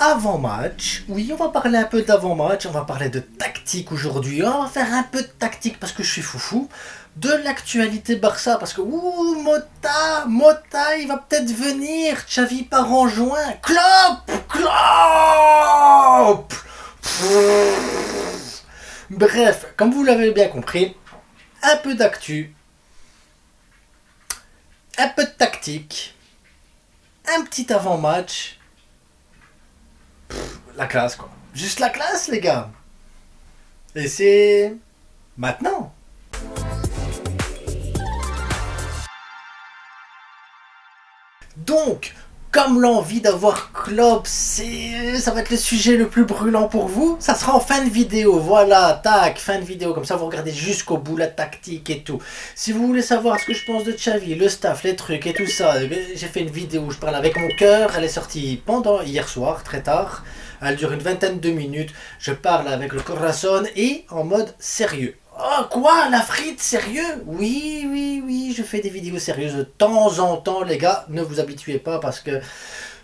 avant-match. Oui, on va parler un peu d'avant-match, on va parler de tactique aujourd'hui. On va faire un peu de tactique parce que je suis foufou. De l'actualité Barça, parce que Mota, il va peut-être venir. Xavi part en juin. Klopp. Bref, comme vous l'avez bien compris, un peu d'actu, un peu de tactique, un petit avant-match. La classe, quoi. Juste la classe, les gars. Et c'est maintenant. Donc, comme l'envie d'avoir Klopp, ça va être le sujet le plus brûlant pour vous, ça sera en fin de vidéo. Voilà, tac, fin de vidéo. Comme ça, vous regardez jusqu'au bout la tactique et tout. Si vous voulez savoir ce que je pense de Xavi, le staff, les trucs et tout ça, j'ai fait une vidéo où je parle avec mon cœur. Elle est sortie hier soir, très tard. Elle dure une vingtaine de minutes. Je parle avec le corazon et en mode sérieux. Oh quoi, la frite, sérieux? Oui, je fais des vidéos sérieuses de temps en temps, les gars, ne vous habituez pas parce que,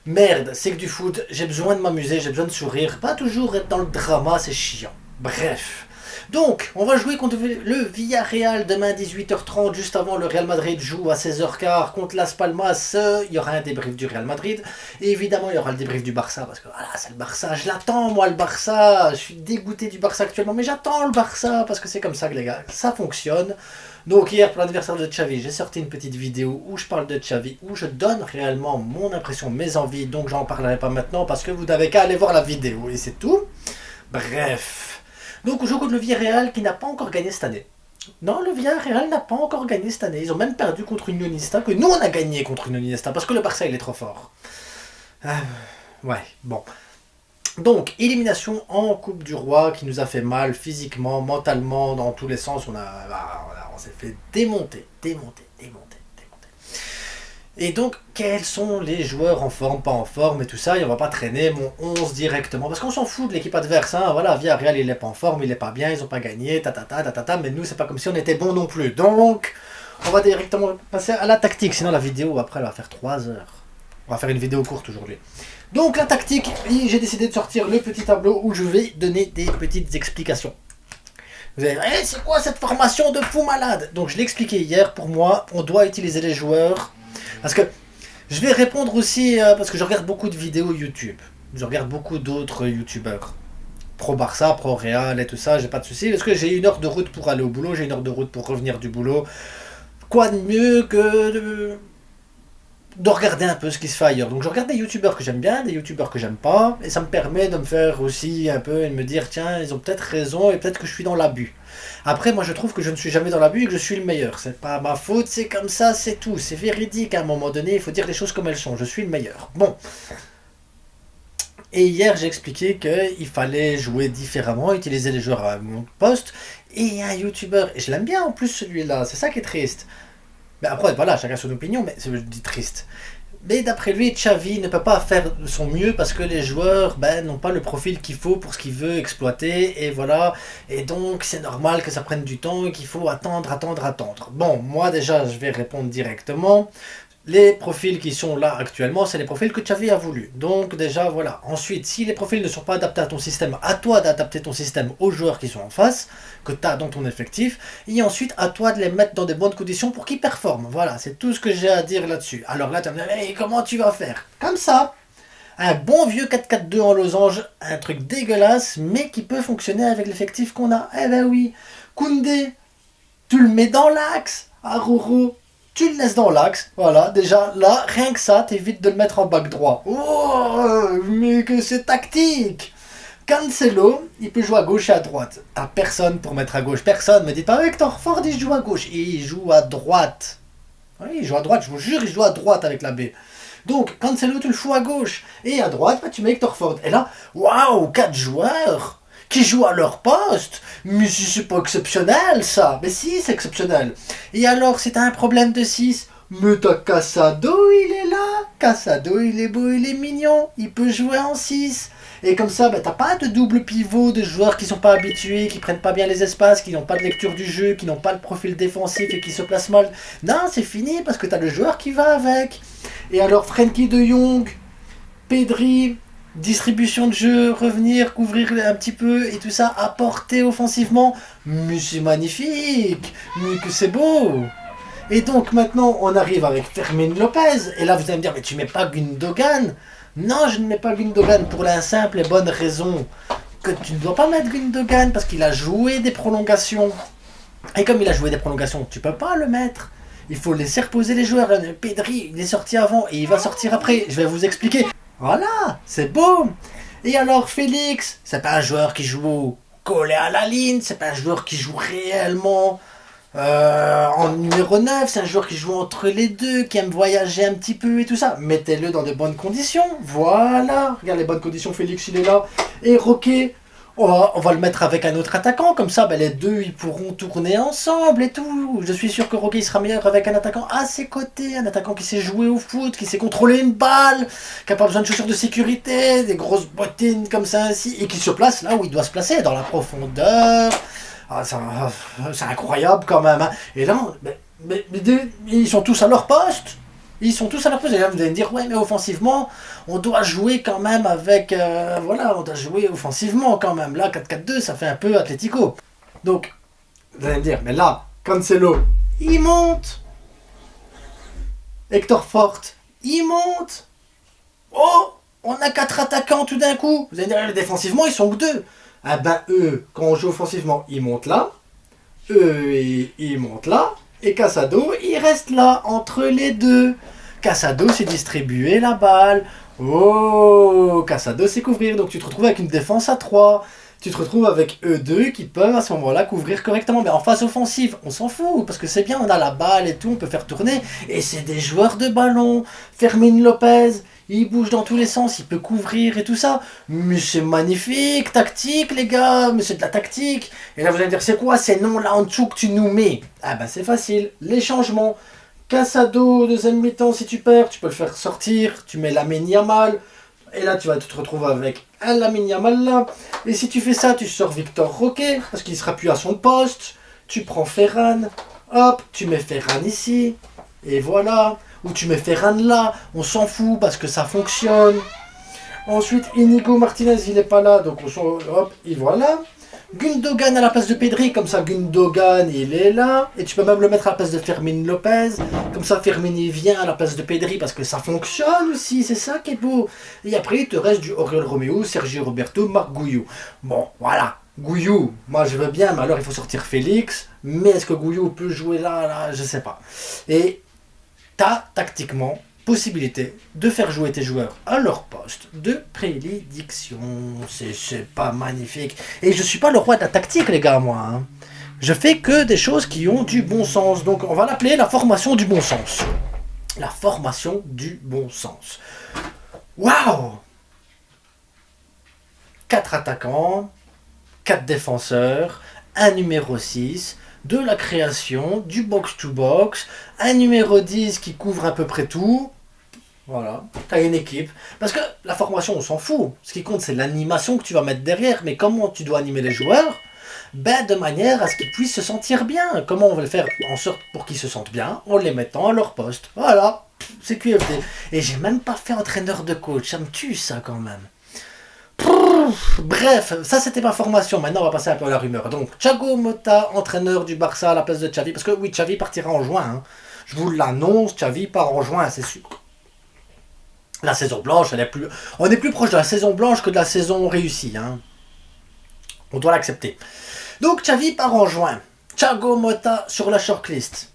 merde, c'est que du foot, j'ai besoin de m'amuser, j'ai besoin de sourire, pas toujours être dans le drama, c'est chiant. Bref. Donc, on va jouer contre le Villarreal demain 18h30, juste avant le Real Madrid joue à 16h15 contre Las Palmas. Il y aura un débrief du Real Madrid. Et évidemment, il y aura le débrief du Barça, parce que voilà, c'est le Barça. Je l'attends, moi, le Barça. Je suis dégoûté du Barça actuellement, mais j'attends le Barça, parce que c'est comme ça que les gars, ça fonctionne. Donc hier, pour l'anniversaire de Xavi, j'ai sorti une petite vidéo où je parle de Xavi, où je donne réellement mon impression, mes envies, donc j'en parlerai pas maintenant, parce que vous n'avez qu'à aller voir la vidéo, et c'est tout. Bref. Donc on joue contre le Villarreal qui n'a pas encore gagné cette année. Non, le Villarreal n'a pas encore gagné cette année. Ils ont même perdu contre Unionista, que nous on a gagné contre Unionista, parce que le Barça il est trop fort. Ouais, bon. Donc, élimination en Coupe du Roi qui nous a fait mal physiquement, mentalement, dans tous les sens. On s'est fait démonter. Et donc, quels sont les joueurs en forme, pas en forme et tout ça, et on va pas traîner mon 11 directement, parce qu'on s'en fout de l'équipe adverse, hein, voilà, Villarreal il est pas en forme, il est pas bien, ils ont pas gagné, mais nous c'est pas comme si on était bon non plus, donc on va directement passer à la tactique, sinon la vidéo après elle va faire 3 heures, on va faire une vidéo courte aujourd'hui. Donc la tactique, j'ai décidé de sortir le petit tableau où je vais donner des petites explications. Vous allez dire, c'est quoi cette formation de fou malade? Donc je l'ai expliqué hier, pour moi, on doit utiliser les joueurs. Parce que je vais répondre aussi, parce que je regarde beaucoup de vidéos YouTube. Je regarde beaucoup d'autres YouTubeurs. Pro Barça, pro Real et tout ça, j'ai pas de soucis. Parce que j'ai 1 heure de route pour aller au boulot, j'ai 1 heure de route pour revenir du boulot. Quoi de mieux que de regarder un peu ce qui se fait ailleurs. Donc je regarde des youtubeurs que j'aime bien, des youtubeurs que j'aime pas, et ça me permet de me faire aussi un peu et de me dire tiens, ils ont peut-être raison et peut-être que je suis dans l'abus. Après moi je trouve que je ne suis jamais dans l'abus et que je suis le meilleur. C'est pas ma faute, c'est comme ça, c'est tout. C'est véridique à un moment donné, il faut dire les choses comme elles sont. Je suis le meilleur. Bon. Et hier j'ai expliqué qu'il fallait jouer différemment, utiliser les joueurs à mon poste, et un youtubeur, et je l'aime bien en plus celui-là, c'est ça qui est triste. Mais après, voilà, chacun son opinion, mais je dis triste. Mais d'après lui, Xavi ne peut pas faire de son mieux parce que les joueurs n'ont pas le profil qu'il faut pour ce qu'il veut exploiter, et voilà. Et donc, c'est normal que ça prenne du temps et qu'il faut attendre. Bon, moi déjà, je vais répondre directement. Les profils qui sont là actuellement, c'est les profils que Xavi a voulu. Donc déjà, voilà. Ensuite, si les profils ne sont pas adaptés à ton système, à toi d'adapter ton système aux joueurs qui sont en face, que tu as dans ton effectif, et ensuite, à toi de les mettre dans des bonnes conditions pour qu'ils performent. Voilà, c'est tout ce que j'ai à dire là-dessus. Alors là, tu vas me dire, mais comment tu vas faire? Comme ça, un bon vieux 4-4-2 en losange, un truc dégueulasse, mais qui peut fonctionner avec l'effectif qu'on a. Eh ben oui, Koundé, tu le mets dans l'axe, Aroro, tu le laisses dans l'axe, voilà, déjà là, rien que ça, t'évites de le mettre en back droit. Oh, mais que c'est tactique! Cancelo, il peut jouer à gauche et à droite. T'as personne pour mettre à gauche, personne. Me dites pas, Hector Ford, il joue à gauche. Il joue à droite. Oui, il joue à droite, je vous jure, il joue à droite avec la B. Donc, Cancelo, tu le fous à gauche. Et à droite, tu mets Hector Ford. Et là, waouh, 4 joueurs qui jouent à leur poste. Mais si c'est pas exceptionnel, ça. Mais si, c'est exceptionnel. Et alors, si t'as un problème de 6, mais t'as Casado, il est là. Casado, il est beau, il est mignon. Il peut jouer en 6. Et comme ça, t'as pas de double pivot, de joueurs qui sont pas habitués, qui prennent pas bien les espaces, qui n'ont pas de lecture du jeu, qui n'ont pas le profil défensif et qui se placent mal. Non, c'est fini parce que t'as le joueur qui va avec. Et alors, Frenkie de Jong, Pedri, distribution de jeu, revenir, couvrir un petit peu et tout ça, apporter offensivement. Mais c'est magnifique, mais que c'est beau. Et donc maintenant on arrive avec Fermin Lopez, et là vous allez me dire mais tu mets pas Gundogan? Non, je ne mets pas Gundogan pour la simple et bonne raison que tu ne dois pas mettre Gundogan parce qu'il a joué des prolongations. Et comme il a joué des prolongations, tu peux pas le mettre. Il faut laisser reposer les joueurs. Pedri, il est sorti avant et il va sortir après. Je vais vous expliquer. Voilà, c'est beau. Et alors Félix, c'est pas un joueur qui joue collé à la ligne, c'est pas un joueur qui joue réellement en numéro 9, c'est un joueur qui joue entre les deux, qui aime voyager un petit peu et tout ça. Mettez-le dans de bonnes conditions. Voilà, regarde les bonnes conditions, Félix il est là. Et Roquet, on va le mettre avec un autre attaquant, comme ça les deux ils pourront tourner ensemble et tout. Je suis sûr que Roquet il sera meilleur avec un attaquant à ses côtés, un attaquant qui sait jouer au foot, qui sait contrôler une balle, qui n'a pas besoin de chaussures de sécurité, des grosses bottines comme ça ainsi, et qui se place là où il doit se placer, dans la profondeur. Ah, c'est incroyable quand même. Hein. Et là, ils sont tous à leur poste. Ils sont tous à leur poste. Et là, vous allez me dire, ouais, mais offensivement, on doit jouer quand même avec... voilà, on doit jouer offensivement quand même. Là, 4-4-2, ça fait un peu Atlético. Donc, vous allez me dire, mais là, Cancelo, il monte. Hector Fort, il monte. Oh, on a 4 attaquants tout d'un coup. Vous allez me dire, défensivement, ils sont que 2. Ah ben eux, quand on joue offensivement, ils montent là. Eux, ils montent là. Et Casado, il reste là, entre les deux. Casado, c'est distribuer la balle. Oh, Casado, c'est couvrir. Donc tu te retrouves avec une défense à 3. Tu te retrouves avec eux deux qui peuvent à ce moment-là couvrir correctement. Mais en phase offensive, on s'en fout. Parce que c'est bien, on a la balle et tout, on peut faire tourner. Et c'est des joueurs de ballon. Fermin Lopez, il bouge dans tous les sens, il peut couvrir et tout ça. Mais c'est magnifique, tactique les gars, mais c'est de la tactique. Et là vous allez me dire, c'est quoi ces noms là en dessous que tu nous mets? Ah ben c'est facile, les changements. Casado, deuxième mi-temps, si tu perds, tu peux le faire sortir, tu mets Lamine Yamal. Et là tu vas te retrouver avec un Lamine Yamal là. Et si tu fais ça, tu sors Victor Roquet, parce qu'il sera plus à son poste. Tu prends Ferran, hop, tu mets Ferran ici. Et voilà. Ou tu mets Ferran là, on s'en fout parce que ça fonctionne. Ensuite, Inigo Martinez, il n'est pas là, donc on s'en... Hop, et voilà. Gundogan à la place de Pedri, comme ça Gundogan, il est là. Et tu peux même le mettre à la place de Fermin Lopez. Comme ça, Fermin, il vient à la place de Pedri parce que ça fonctionne aussi, c'est ça qui est beau. Et après, il te reste du Oriol Romeo, Sergio Roberto, Marc Gouillou. Bon, voilà. Gouillou, moi je veux bien, mais alors il faut sortir Félix. Mais est-ce que Gouillou peut jouer là, je sais pas. Et t'as tactiquement possibilité de faire jouer tes joueurs à leur poste de prédilection. C'est pas magnifique. Et je suis pas le roi de la tactique, les gars, moi. Hein. Je fais que des choses qui ont du bon sens. Donc on va l'appeler la formation du bon sens. La formation du bon sens. Waouh! 4 attaquants, 4 défenseurs, un numéro 6, de la création, du box-to-box, un numéro 10 qui couvre à peu près tout. Voilà, t'as une équipe. Parce que la formation, on s'en fout. Ce qui compte, c'est l'animation que tu vas mettre derrière. Mais comment tu dois animer les joueurs? Ben, de manière à ce qu'ils puissent se sentir bien. Comment on va le faire en sorte pour qu'ils se sentent bien? En les mettant à leur poste. Voilà, c'est QFD. Et j'ai même pas fait entraîneur de coach. Ça me tue, ça, quand même. Bref, ça c'était ma formation. Maintenant on va passer un peu à la rumeur. Donc Thiago Motta, entraîneur du Barça à la place de Xavi. Parce que oui, Xavi partira en juin. Hein. Je vous l'annonce, Xavi part en juin, c'est sûr. La saison blanche, on est plus proche de la saison blanche que de la saison réussie. Hein. On doit l'accepter. Donc Xavi part en juin. Thiago Motta sur la shortlist.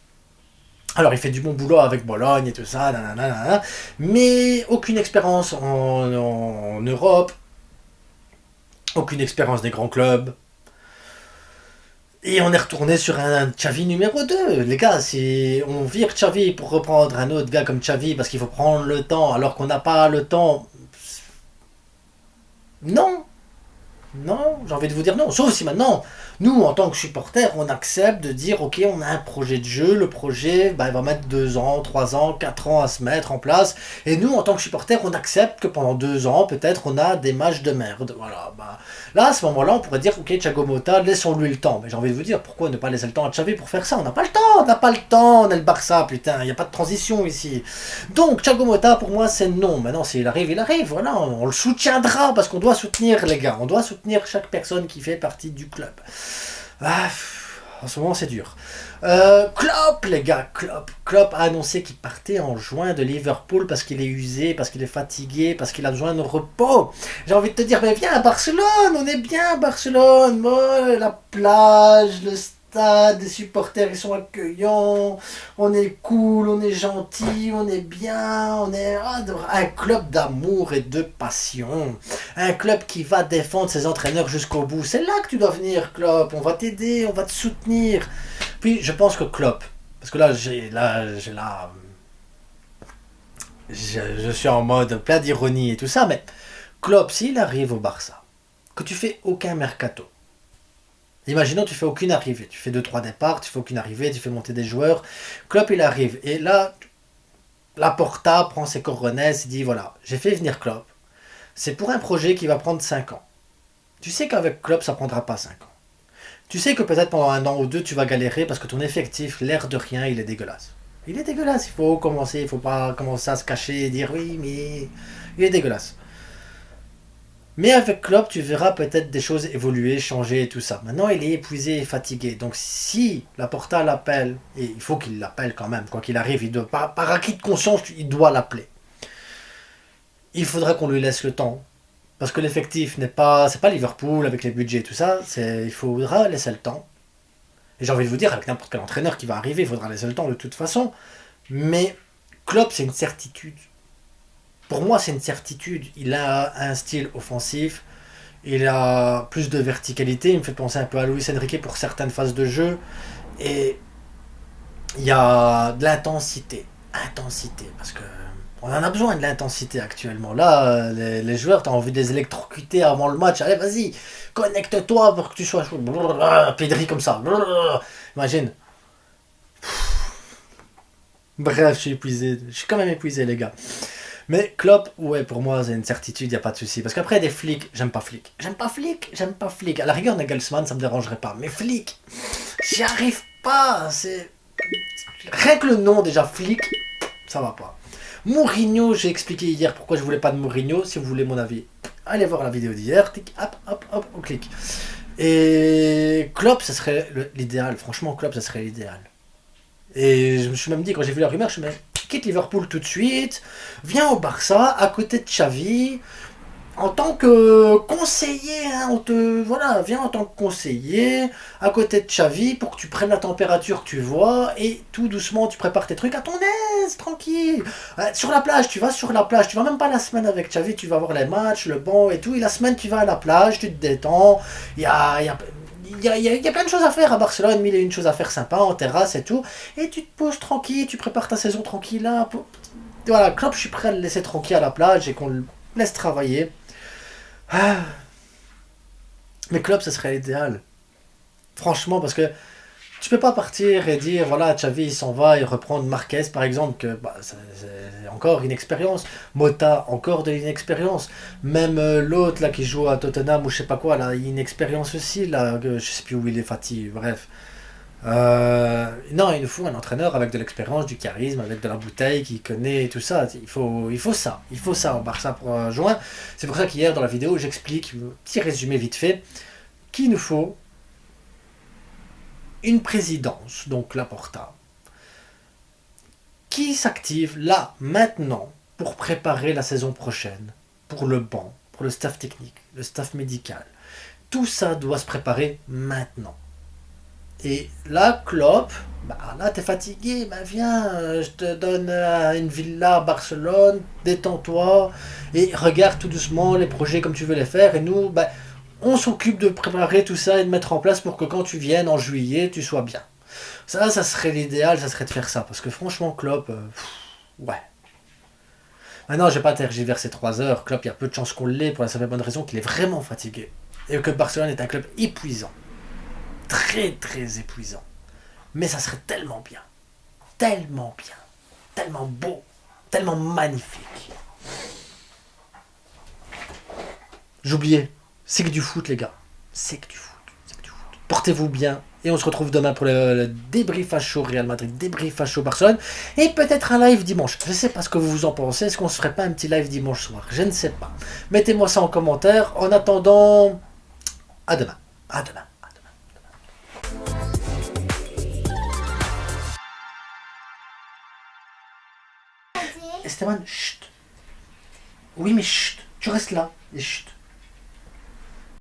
Alors il fait du bon boulot avec Bologne et tout ça, nanana, mais aucune expérience en Europe. Aucune expérience des grands clubs. Et on est retourné sur un Xavi numéro 2. Les gars, si on vire Xavi pour reprendre un autre gars comme Xavi parce qu'il faut prendre le temps alors qu'on n'a pas le temps. Non. Non, j'ai envie de vous dire non. Sauf si maintenant, nous, en tant que supporters, on accepte de dire ok, on a un projet de jeu. Le projet, il va mettre 2 ans, 3 ans, 4 ans à se mettre en place. Et nous, en tant que supporters, on accepte que pendant 2 ans, peut-être, on a des matchs de merde. Voilà. Là, à ce moment-là, on pourrait dire ok, Thiago Motta, laissons-lui le temps. Mais j'ai envie de vous dire, pourquoi ne pas laisser le temps à Xavi pour faire ça? On n'a pas le temps. on n'a pas le temps, on est le Barça, putain, il n'y a pas de transition ici. Donc, Thiago Motta, pour moi, c'est non. Maintenant, s'il arrive, il arrive, voilà, on le soutiendra, parce qu'on doit soutenir les gars, on doit soutenir chaque personne qui fait partie du club. Ah, en ce moment, c'est dur. Klopp, les gars, Klopp a annoncé qu'il partait en juin de Liverpool parce qu'il est usé, parce qu'il est fatigué, parce qu'il a besoin de repos. J'ai envie de te dire, mais viens à Barcelone, on est bien à Barcelone, moi, la plage, le stade, les supporters ils sont accueillants, on est cool, on est gentil, on est bien, on est un club d'amour et de passion, un club qui va défendre ses entraîneurs jusqu'au bout. C'est là que tu dois venir, Klopp, on va t'aider, on va te soutenir. Puis je pense que Klopp, parce que je suis en mode plein d'ironie et tout ça, mais Klopp, s'il arrive au Barça, que tu fais aucun mercato, imaginons tu fais aucune arrivée, tu fais 2-3 départs, tu fais aucune arrivée, tu fais monter des joueurs, Klopp il arrive, et là, Laporta prend ses coronets, il dit voilà, j'ai fait venir Klopp, c'est pour un projet qui va prendre 5 ans. Tu sais qu'avec Klopp ça prendra pas 5 ans. Tu sais que peut-être pendant 1 an ou 2 tu vas galérer parce que ton effectif, l'air de rien, il est dégueulasse. Il est dégueulasse, il faut pas commencer à se cacher et dire oui, mais il est dégueulasse. Mais avec Klopp, tu verras peut-être des choses évoluer, changer et tout ça. Maintenant, il est épuisé et fatigué. Donc si Laporta l'appelle, et il faut qu'il l'appelle quand même, quoi qu'il arrive, il doit, par acquis de conscience, il doit l'appeler. Il faudra qu'on lui laisse le temps. Parce que l'effectif c'est pas Liverpool avec les budgets et tout ça, il faudra laisser le temps. Et j'ai envie de vous dire, avec n'importe quel entraîneur qui va arriver, il faudra laisser le temps de toute façon. Mais Klopp, c'est une certitude. Pour moi, c'est une certitude. Il a un style offensif, il a plus de verticalité, il me fait penser un peu à Luis Enrique pour certaines phases de jeu. Et il y a de l'intensité. Intensité, parce que on en a besoin de l'intensité actuellement. Là, les joueurs, tu as envie de les électrocuter avant le match. Allez, vas-y, connecte-toi pour que tu sois chaud. Pedri comme ça. Imagine. Bref, je suis épuisé. Je suis quand même épuisé, les gars. Mais Klopp, ouais, pour moi, c'est une certitude, il n'y a pas de souci. Parce qu'après, des flics, j'aime pas flics. J'aime pas flics. À la rigueur, Nagelsmann, ça me dérangerait pas. Mais flics, j'y arrive pas. Rien que le nom, déjà, flic, ça va pas. Mourinho, j'ai expliqué hier pourquoi je voulais pas de Mourinho. Si vous voulez mon avis, allez voir la vidéo d'hier. Hop, on clique. Et Klopp, ce serait l'idéal. Franchement, Klopp, ce serait l'idéal. Et je me suis même dit, quand j'ai vu la rumeur, je me suis dit, quitte Liverpool tout de suite, viens au Barça, à côté de Xavi, en tant que conseiller, hein, viens en tant que conseiller, à côté de Xavi, pour que tu prennes la température que tu vois, et tout doucement, tu prépares tes trucs à ton aise, tranquille. Sur la plage, tu vas sur la plage, tu vas même pas la semaine avec Xavi, tu vas voir les matchs, le banc et tout, et la semaine, tu vas à la plage, tu te détends, il y a plein de choses à faire à Barcelone, mille et une choses à faire sympa, en terrasse et tout, et tu te poses tranquille, tu prépares ta saison tranquille là. Voilà, Klopp, je suis prêt à le laisser tranquille à la plage et qu'on le laisse travailler. Ah. Mais Klopp, ce serait l'idéal. Franchement, parce que tu peux pas partir et dire, voilà, Xavi il s'en va et reprendre Marquez par exemple, que c'est encore une expérience. Mota, encore de l'inexpérience. Même l'autre là qui joue à Tottenham ou je sais pas quoi, là, il y a une expérience aussi, là, je sais plus où il est fatigué, bref. Non, il nous faut un entraîneur avec de l'expérience, du charisme, avec de la bouteille, qui connaît tout ça. Il faut ça au Barça pour juin. C'est pour ça qu'hier dans la vidéo j'explique, petit résumé vite fait, qu'il nous faut une présidence, donc Laporta, qui s'active là, maintenant, pour préparer la saison prochaine, pour le banc, pour le staff technique, le staff médical. Tout ça doit se préparer maintenant. Et là, Klopp, là t'es fatigué, viens, je te donne une villa à Barcelone, détends-toi, et regarde tout doucement les projets comme tu veux les faire, et nous, on s'occupe de préparer tout ça et de mettre en place pour que quand tu viennes en juillet, tu sois bien. Ça serait l'idéal, ça serait de faire ça, parce que franchement, Klopp, ouais. Maintenant, je vais pas tergiverser 3 heures, Klopp, il y a peu de chances qu'on l'ait, pour la simple bonne raison qu'il est vraiment fatigué, et que Barcelone est un club épuisant. Très très épuisant. Mais ça serait tellement bien. Tellement bien. Tellement beau. Tellement magnifique. J'oubliais. C'est que du foot, les gars. C'est que du foot. Portez-vous bien. Et on se retrouve demain pour le débrief à chaud Real Madrid, débrief à chaud Barcelone. Et peut-être un live dimanche. Je ne sais pas ce que vous en pensez. Est-ce qu'on se ferait pas un petit live dimanche soir? Je ne sais pas. Mettez-moi ça en commentaire. En attendant, à demain. À demain. À demain. Esteban, chut. Oui, mais chut. Tu restes là. Et chut.